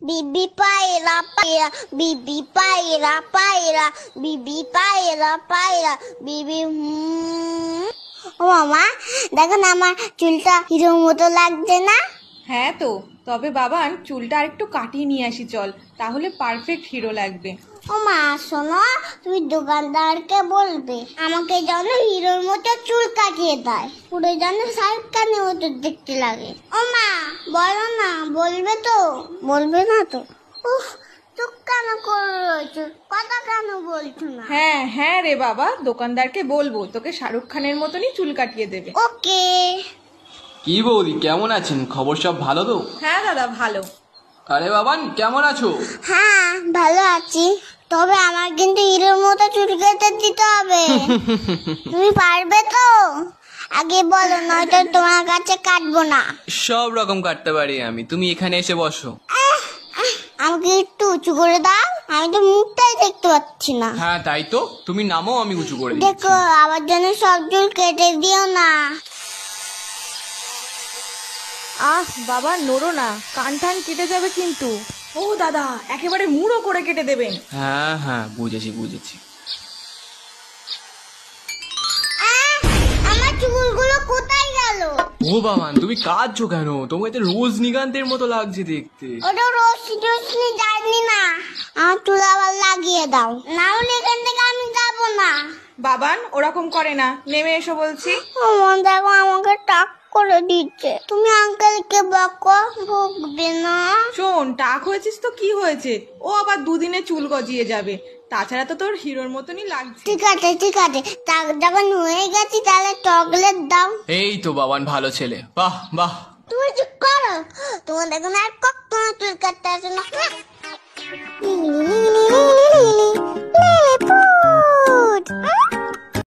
বিবি পায়রা পায়রা বিবি পায়রা পায়রা বিবি পায়রা পায়রা বিবি ও মামা দেখো না আমার চুলটা হিরোর মতো লাগছে না? হ্যাঁ তো, তবে বাবান চুলটা আরেকটু কাটিয়ে নিয়ে আসি চল, তাহলে পারফেক্ট হিরো লাগবে। ও মা শোনো, তুমি দোকানদারকে বলবে আমাকে যেন হিরোর মতো চুল কাটিয়ে দেয়, পুরো যেন শাহরুখ খানের মতো দেখতে লাগে। ও মা বলো না, বলবে তো? বলবে না তো? উফ, চুপ কেন করে রয়েছো, কথা কেন বলছো না? হ্যাঁ হ্যাঁ রে বাবা, দোকানদারকে বলবো তোকে শাহরুখ খানের মতনই চুল কাটিয়ে দেবে। ওকে। কি বৌদি, কেমন আছেন? খবর সব ভালো তো? হ্যাঁ দাদা ভালো। আরে বাবান, কেমন আছো? হ্যাঁ ভালো আছি, তবে আমার কিন্তু হিরোর মতো চুল কেটে দিতে হবে। তুমি পারবে তো? আগে বলো, নয়তো তোমার কাছে কাটবো না। সব রকম কাটতে পারি আমি, তুমি এখানে এসে বসো। আমাকে একটু উঁচু করে দাও, আমি তো মুখটাই দেখতে পাচ্ছি না। হ্যাঁ তাই তো, তুমি নামো, আমি উঁচু করে দিচ্ছি। দেখো আমার জন্য সব চুল কেটে দিও না। বাবা নড়ো না, কান টান কেটে যাবে কিন্তু। ও দাদা, একেবারে মুড়ো করে কেটে দেবেন। হ্যাঁ হ্যাঁ, বুঝেছি বুঝেছি। আমার চুলগুলো কোথায় গেল? ও বাবান, তুমি কাঁদছো কেন? তোমাকে তো রজনীকান্তের মতো লাগছে দেখতে। ওটা রশ্মি জানি না, আমার চুল আবার লাগিয়ে দাও, না হলে এখান থেকে আমি যাবো না। বাবান ওরকম করে না, নেমে এসো বলছি। আমার দেখো আমাকে টাক করে দিচ্ছে, তুমি আঙ্কেলকে বকো, ভুগবে না। শোন, টাক হয়েছিস তো কি হয়েছে, ও আবার দুদিনে চুল গজিয়ে যাবে, তাছাড়া তো তোর হিরোর মতনই লাগছে। ঠিক আছে ঠিক আছে, টাক যখন হয়ে গেছি তাহলে চকলেট দাও। এই তো বাবান, ভালো ছেলে, বাহ বাহ। তুমি চুপ করো, তোমার দেখুন আর কখনো চুল কাটতে আসে না।